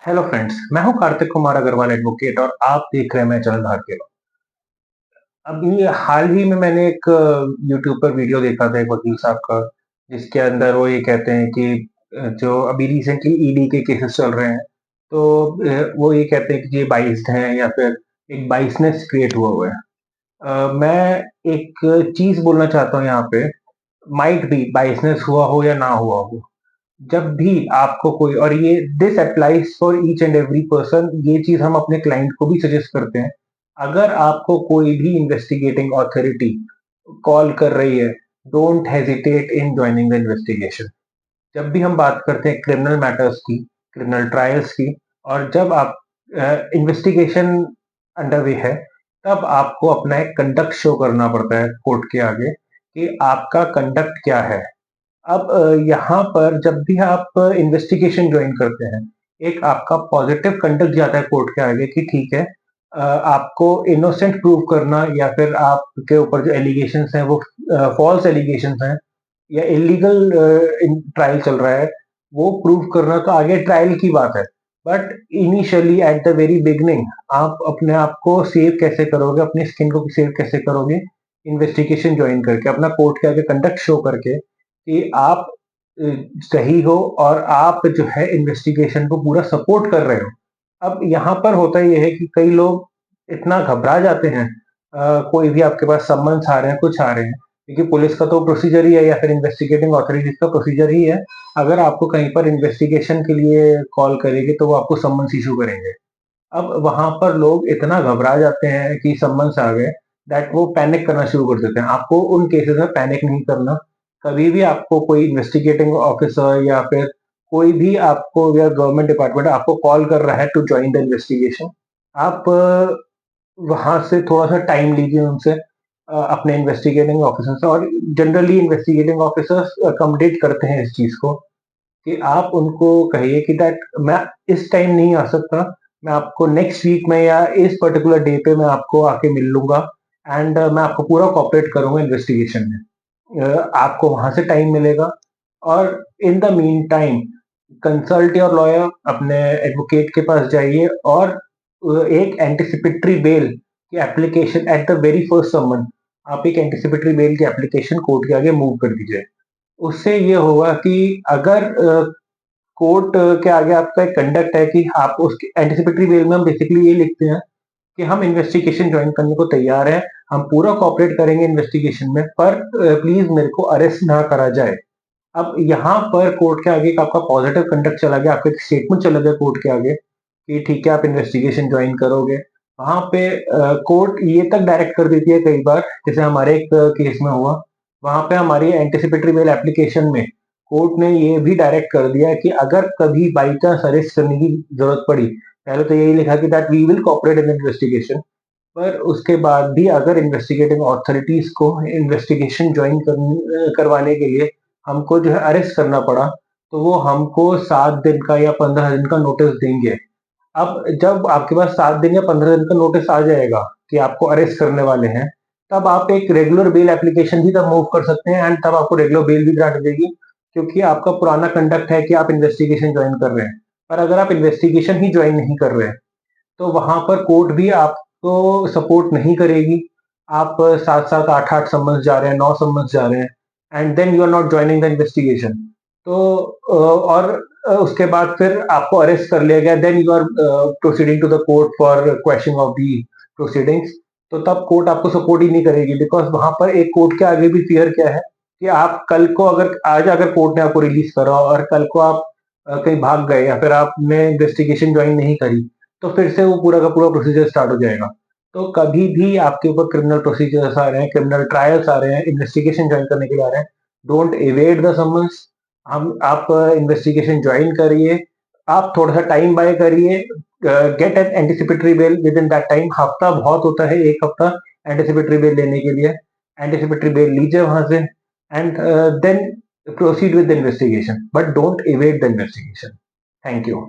Hello friends, मैं हूं Kartik Kumar Agarwal advocate और आप देख रहे हैं मैं चरण भारतीय लॉ। अब ये हाल ही में मैंने एक यूट्यूब पर वीडियो देखा था एक वकील साहब का, जिसके अंदर वो ये कहते हैं कि जो अभी रिसेंटली ईडी के केसेस चल रहे हैं, तो वो ये कहते हैं कि ये बाइस्ड हैं या फिर एक बाइसनेस क्रिएट हुआ है। मैं एक चीज बोलना चाहता हूँ यहाँ पे, माइट बी बाइसनेस हुआ हो या ना हुआ हो, जब भी आपको कोई, और ये this applies for each and every person, ये चीज हम अपने क्लाइंट को भी सजेस्ट करते हैं। अगर आपको कोई भी इन्वेस्टिगेटिंग अथॉरिटी कॉल कर रही है, don't hesitate in joining the investigation. जब भी हम बात करते हैं क्रिमिनल मैटर्स की, क्रिमिनल ट्रायल्स की, और जब आप इन्वेस्टिगेशन अंडरवे है, तब आपको अपना एक कंडक्ट शो करना पड़ता है कोर्ट के आगे कि आपका कंडक्ट क्या है। अब यहाँ पर जब भी आप इन्वेस्टिगेशन ज्वाइन करते हैं, एक आपका पॉजिटिव कंडक्ट जाता है कोर्ट के आगे कि ठीक है, आपको इनोसेंट प्रूव करना या फिर आपके ऊपर जो एलिगेशंस हैं वो फॉल्स एलिगेशंस हैं या इलीगल ट्रायल चल रहा है, वो प्रूव करना तो आगे ट्रायल की बात है। But initially at the very beginning आप अपने आप को सेव कैसे करोगे, अपनी स्किन को सेव कैसे करोगे, इन्वेस्टिगेशन ज्वाइन करके, अपना कोर्ट के आगे कंडक्ट शो करके कि आप अ, सही हो और आप जो है इन्वेस्टिगेशन को पूरा सपोर्ट कर रहे हो। अब यहाँ पर होता ये है कि कई लोग इतना घबरा जाते हैं, कोई भी आपके पास समन्स आ रहे हैं, कुछ आ रहे हैं, क्योंकि पुलिस का तो प्रोसीजर ही है या फिर इन्वेस्टिगेटिंग अथॉरिटीज का प्रोसीजर ही है। अगर आपको कहीं पर इन्वेस्टिगेशन के लिए कॉल करेंगे तो वो आपको समन्स इशू करेंगे। अब वहां पर लोग इतना घबरा जाते हैं कि समन्स आ गए, दैट वो पैनिक करना शुरू कर देते हैं। आपको उन केसेस में पैनिक नहीं करना। कभी भी आपको कोई इन्वेस्टिगेटिंग ऑफिसर या फिर कोई भी आपको या गवर्नमेंट डिपार्टमेंट आपको कॉल कर रहा है टू ज्वाइन द इन्वेस्टिगेशन, आप वहां से थोड़ा सा टाइम लीजिए उनसे, अपने इन्वेस्टिगेटिंग ऑफिसर से। और जनरली इन्वेस्टिगेटिंग ऑफिसर्स अकोमोडेट करते हैं इस चीज को कि आप उनको कहिए कि दैट मैं इस टाइम नहीं आ सकता, मैं आपको नेक्स्ट वीक में या इस पर्टिकुलर डे पे मैं आपको आके मिल लूंगा, एंड मैं आपको पूरा कॉपरेट करूंगा इन्वेस्टिगेशन में। आपको वहां से टाइम मिलेगा। और in the meantime consult your lawyer, अपने एडवोकेट के पास जाइए और एक एंटिसिपेटरी बेल की application at the very first summons, आप एक एंटिसिपेटरी बेल की एप्लीकेशन कोर्ट के आगे मूव कर दीजिए। उससे ये होगा कि अगर कोर्ट के आगे आपका एक कंडक्ट है कि आप उसकी एंटिसिपेटरी बेल में हम बेसिकली ये लिखते हैं कि हम इन्वेस्टिगेशन ज्वाइन करने को तैयार हैं, हम पूरा कॉपरेट करेंगे इन्वेस्टिगेशन में, पर प्लीज मेरे को अरेस्ट ना करा जाए। अब यहाँ पर कोर्ट के आगे एक आपका पॉजिटिव कंडक्ट चला गया, आपका एक स्टेटमेंट चला गया कोर्ट के आगे कि ठीक है आप इन्वेस्टिगेशन ज्वाइन करोगे। वहां पे कोर्ट ये तक डायरेक्ट कर देती है कई बार, जैसे हमारे एक केस में हुआ, वहां पे हमारी एंटिसिपेटरी बेल एप्लीकेशन में कोर्ट ने ये भी डायरेक्ट कर दिया कि अगर कभी बाई चांस अरेस्ट करने की जरूरत पड़ी, पहले तो यही लिखा कि that we will cooperate in investigation, पर उसके बाद भी अगर इन्वेस्टिगेटिंग ऑथोरिटीज को इन्वेस्टिगेशन ज्वाइन करवाने के लिए हमको जो है अरेस्ट करना पड़ा, तो वो हमको 7 दिन का या 15 दिन का नोटिस देंगे। अब जब आपके पास 7 दिन या 15 दिन का नोटिस आ जाएगा कि आपको अरेस्ट करने वाले हैं, तब आप एक रेगुलर बेल एप्लीकेशन भी तब मूव कर सकते हैं, एंड तब आपको रेगुलर बेल भी ग्रांट देगी, क्योंकि आपका पुराना कंडक्ट है कि आप इन्वेस्टिगेशन ज्वाइन कर रहे हैं। पर अगर आप इन्वेस्टिगेशन ही ज्वाइन नहीं कर रहे हैं, तो वहां पर कोर्ट भी आपको सपोर्ट नहीं करेगी। आप 7-7, 8-8 समन्स जा रहे हैं, 9 समन्स जा रहे हैं, and then you are not joining the investigation. तो और उसके बाद फिर आपको अरेस्ट कर लिया गया, then you are proceeding to the court for question of the proceedings. तो तब कोर्ट आपको सपोर्ट ही नहीं करेगी, बिकॉज वहां पर एक कोर्ट के आगे भी फियर क्या है कि आप कल को, अगर आज अगर कोर्ट ने आपको रिलीज करा और कल को आप कहीं भाग गए या फिर आपने इन्वेस्टिगेशन ज्वाइन नहीं करी, तो फिर से वो पूरा का पूरा प्रोसीजर स्टार्ट हो जाएगा। तो कभी भी आपके ऊपर क्रिमिनल प्रोसीजर्स आ रहे हैं, क्रिमिनल ट्रायल्स आ रहे हैं, इन्वेस्टिगेशन ज्वाइन करने के लिए आ रहे हैं, डोंट एवेड द समन्स। हम आप इन्वेस्टिगेशन ज्वाइन करिए, आप थोड़ा सा टाइम बाय करिए, get an anticipatory bell with in that time. हफ्ता बहुत होता है, एक हफ्ता एंटिसिपेटरी बेल लेने के लिए। एंटिसिपेटरी बेल लीजिए वहां से, and then proceed with the investigation, but don't avoid the investigation. Thank you.